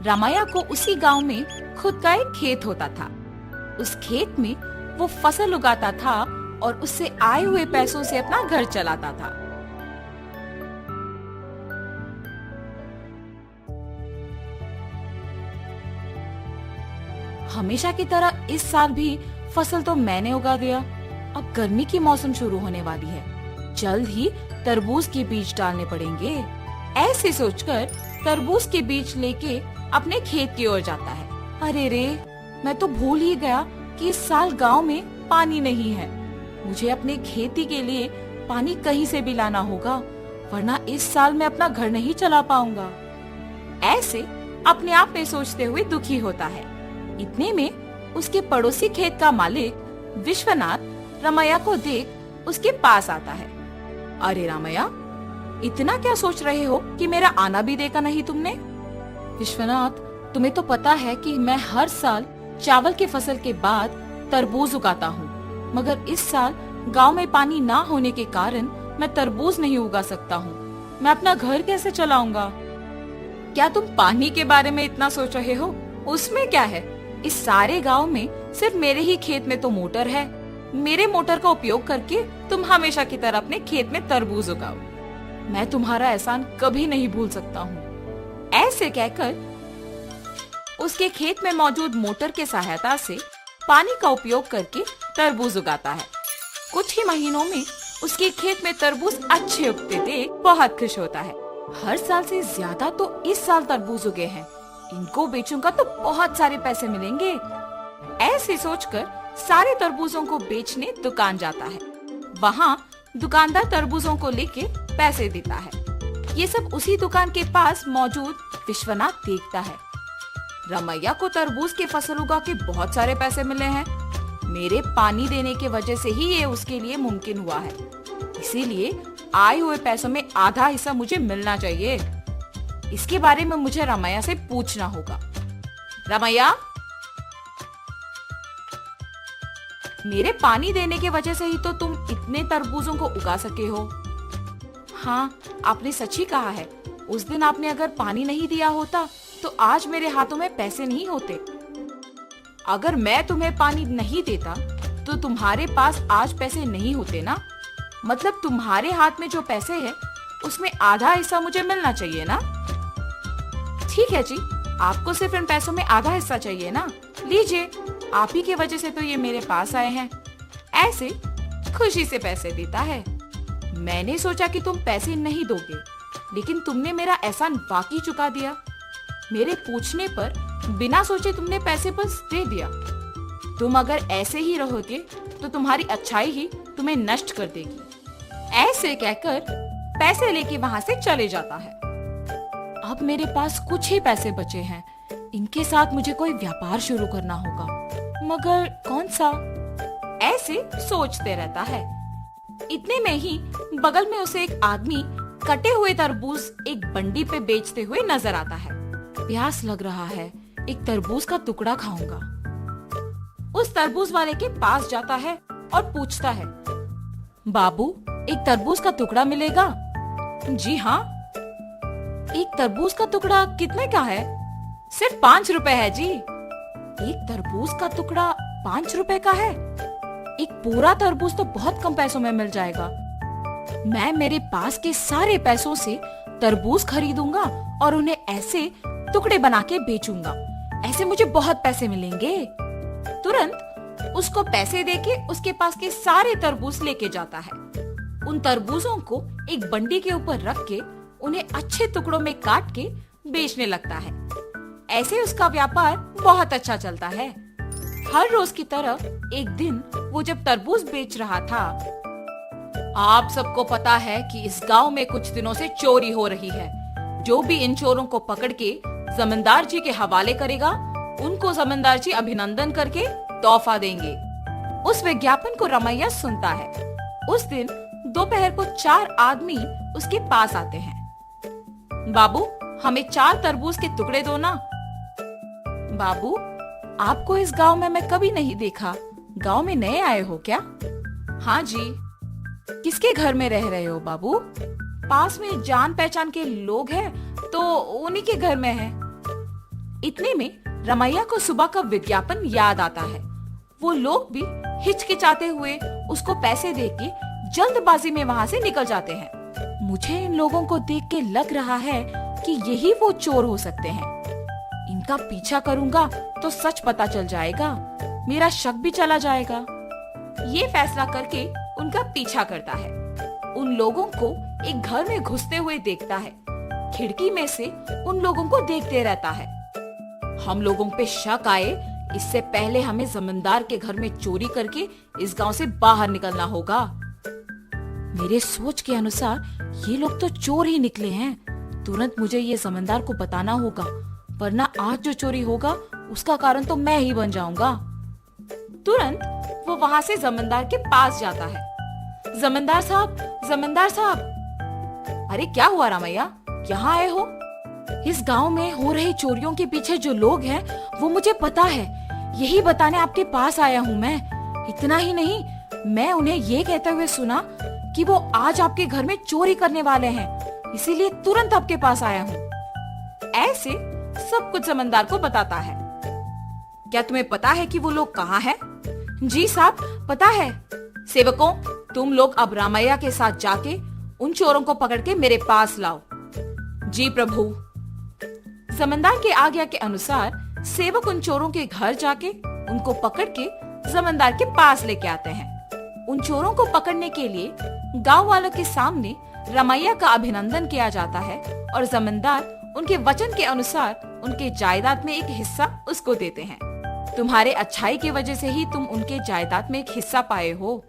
रामैया को उसी गांव में खुद का एक खेत होता था। उस खेत में वो फसल उगाता था और उससे आए हुए पैसों से अपना घर चलाता था। हमेशा की तरह इस साल भी फसल तो मैंने उगा दिया। अब गर्मी की मौसम शुरू होने वाली है, जल्द ही तरबूज के बीज डालने पड़ेंगे। ऐसे सोचकर तरबूज के बीज लेके अपने खेत की ओर जाता है। अरे रे, मैं तो भूल ही गया कि इस साल गांव में पानी नहीं है। मुझे अपने खेती के लिए पानी कहीं से भी लाना होगा, वरना इस साल मैं अपना घर नहीं चला पाऊंगा। ऐसे अपने आप में सोचते हुए दुखी होता है। इतने में उसके पड़ोसी खेत का मालिक विश्वनाथ रामैया को देख उसके पास आता है। अरे रामैया, इतना क्या सोच रहे हो कि मेरा आना भी देखा नहीं तुमने? विश्वनाथ, तुम्हें तो पता है कि मैं हर साल चावल की फसल के बाद तरबूज उगाता हूँ, मगर इस साल गांव में पानी ना होने के कारण मैं तरबूज नहीं उगा सकता हूँ। मैं अपना घर कैसे चलाऊंगा? क्या तुम पानी के बारे में इतना सोच रहे हो? उसमें क्या है, इस सारे गांव में सिर्फ मेरे ही खेत में तो मोटर है। मेरे मोटर का उपयोग करके तुम हमेशा की तरह अपने खेत में तरबूज उगाओ। मैं तुम्हारा एहसान कभी नहीं भूल सकता हूँ। ऐसे कहकर उसके खेत में मौजूद मोटर के सहायता से पानी का उपयोग करके तरबूज उगाता है। कुछ ही महीनों में उसके खेत में तरबूज अच्छे उगते देख बहुत खुश होता है। हर साल से ज्यादा तो इस साल तरबूज उगे हैं, इनको बेचूंगा तो बहुत सारे पैसे मिलेंगे। ऐसे सोचकर सारे तरबूजों को बेचने दुकान जाता है। वहाँ दुकानदार तरबूजों को लेके पैसे देता है। ये सब उसी दुकान के पास मौजूद विश्वनाथ देखता है। रामैया को तरबूज की फसल उगा के बहुत सारे पैसे मिले हैं। मेरे पानी देने के वजह से ही ये उसके लिए मुमकिन हुआ है, इसीलिए आए हुए पैसों में आधा हिस्सा मुझे मिलना चाहिए। इसके बारे में मुझे रामैया से पूछना होगा। रामैया, मेरे पानी देने के वजह से ही तो तुम इतने तरबूजों को उगा सके हो। हाँ, आपने सच ही कहा है। उस दिन आपने अगर पानी नहीं दिया होता तो आज मेरे हाथों में पैसे नहीं होते। अगर मैं तुम्हें पानी नहीं देता तो तुम्हारे पास आज पैसे नहीं होते ना। मतलब तुम्हारे हाथ में जो पैसे हैं उसमें आधा हिस्सा मुझे मिलना चाहिए ना। ठीक है जी, आपको सिर्फ इन पैसों में आधा हिस्सा चाहिए ना। लीजिए, आप ही की वजह से तो ये मेरे पास आए हैं। ऐसे खुशी से पैसे देता है। मैंने सोचा कि तुम पैसे नहीं दोगे, लेकिन तुमने मेरा एहसान वाकई चुका दिया। मेरे पूछने पर बिना सोचे तुमने पैसे बस दे दिया। तुम अगर ऐसे ही रहोगे तो तुम्हारी अच्छाई ही तुम्हें नष्ट कर देगी। ऐसे कहकर पैसे लेके वहाँ से चले जाता है। अब मेरे पास कुछ ही पैसे बचे हैं, इनके साथ मुझे कोई व्यापार शुरू करना होगा, मगर कौन सा? ऐसे सोचते रहता है। इतने में ही बगल में उसे एक आदमी कटे हुए तरबूज एक बंडी पे बेचते हुए नजर आता है। प्यास लग रहा है, एक तरबूज का टुकड़ा खाऊंगा। उस तरबूज वाले के पास जाता है और पूछता है, बाबू, एक तरबूज का टुकड़ा मिलेगा? जी हाँ। एक तरबूज का टुकड़ा कितने का है? सिर्फ 5 रुपए है जी। एक तरबूज का टुकड़ा 5 रुपए का है? एक पूरा तरबूज तो बहुत कम पैसों में मिल जाएगा। मैं मेरे पास के सारे पैसों से तरबूज खरीदूंगा और उन्हें ऐसे टुकड़े बना के बेचूंगा। ऐसे मुझे बहुत पैसे मिलेंगे। तुरंत उसको पैसे देके उसके पास के सारे तरबूज लेके जाता है। उन तरबूजों को एक बंडी के ऊपर रख के उन्हें अच्छे टुकड़ों में काट के बेचने लगता है। ऐसे उसका व्यापार बहुत अच्छा चलता है। हर रोज की तरह एक दिन वो जब तरबूज बेच रहा था, आप सबको पता है कि इस गांव में कुछ दिनों से चोरी हो रही है। जो भी इन चोरों को पकड़ के जमींदार जी के हवाले करेगा, उनको जमींदार जी अभिनंदन करके तोहफा देंगे। उस विज्ञापन को रामैया सुनता है। उस दिन दोपहर को 4 आदमी उसके पास आते हैं। बाबू, हमें 4 तरबूज के टुकड़े दो ना। बाबू, आपको इस गांव में मैं कभी नहीं देखा। गांव में नए आए हो क्या? हाँ जी। किसके घर में रह रहे हो बाबू? पास में जान पहचान के लोग हैं तो उन्हीं के घर में है। इतने में रमैया को सुबह का विज्ञापन याद आता है। वो लोग भी हिचकिचाते हुए उसको पैसे देके जल्दबाजी में वहाँ से निकल जाते हैं। मुझे इन लोगों को देख के लग रहा है कि यही वो चोर हो सकते हैं। इनका पीछा करूंगा तो सच पता चल जाएगा, मेरा शक भी चला जाएगा। ये फैसला करके उनका पीछा करता है। उन लोगों को एक घर में घुसते हुए देखता है। खिड़की में से उन लोगों को देखते रहता है। हम लोगों पे शक आए इससे पहले हमें जमींदार के घर में चोरी करके इस गांव से बाहर निकलना होगा। मेरे सोच के अनुसार ये लोग तो चोर ही निकले हैं। तुरंत मुझे ये जमींदार को बताना होगा, वरना आज जो चोरी होगा उसका कारण तो मैं ही बन जाऊंगा। तुरंत वो वहाँ से जमींदार के पास जाता है। जमींदार साहब, जमींदार साहब। अरे क्या हुआ रामैया, यहाँ आए हो? इस गांव में हो रही चोरियों के पीछे जो लोग हैं वो मुझे पता है, यही बताने आपके पास आया हूँ मैं। इतना ही नहीं, मैं उन्हें ये कहते हुए सुना कि वो आज आपके घर में चोरी करने वाले हैं, इसीलिए तुरंत आपके पास आया हूँ। ऐसे सब कुछ जमींदार को बताता है। क्या तुम्हें पता है कि वो लोग कहाँ हैं? जी साहब, पता है। सेवकों, तुम लोग अब रामैया के साथ जाके उन चोरों को पकड़ के मेरे पास लाओ। जी प्रभु। जमींदार के आज्ञा के अनुसार सेवक उन चोरों के घर जाके उनको पकड़ के जमींदार के पास लेके आते हैं। उन चोरों को पकड़ने के लिए गांव वालों के सामने रमैया का अभिनंदन किया जाता है और जमींदार उनके वचन के अनुसार उनके जायदाद में एक हिस्सा उसको देते हैं। तुम्हारे अच्छाई की वजह से ही तुम उनके जायदाद में एक हिस्सा पाए हो।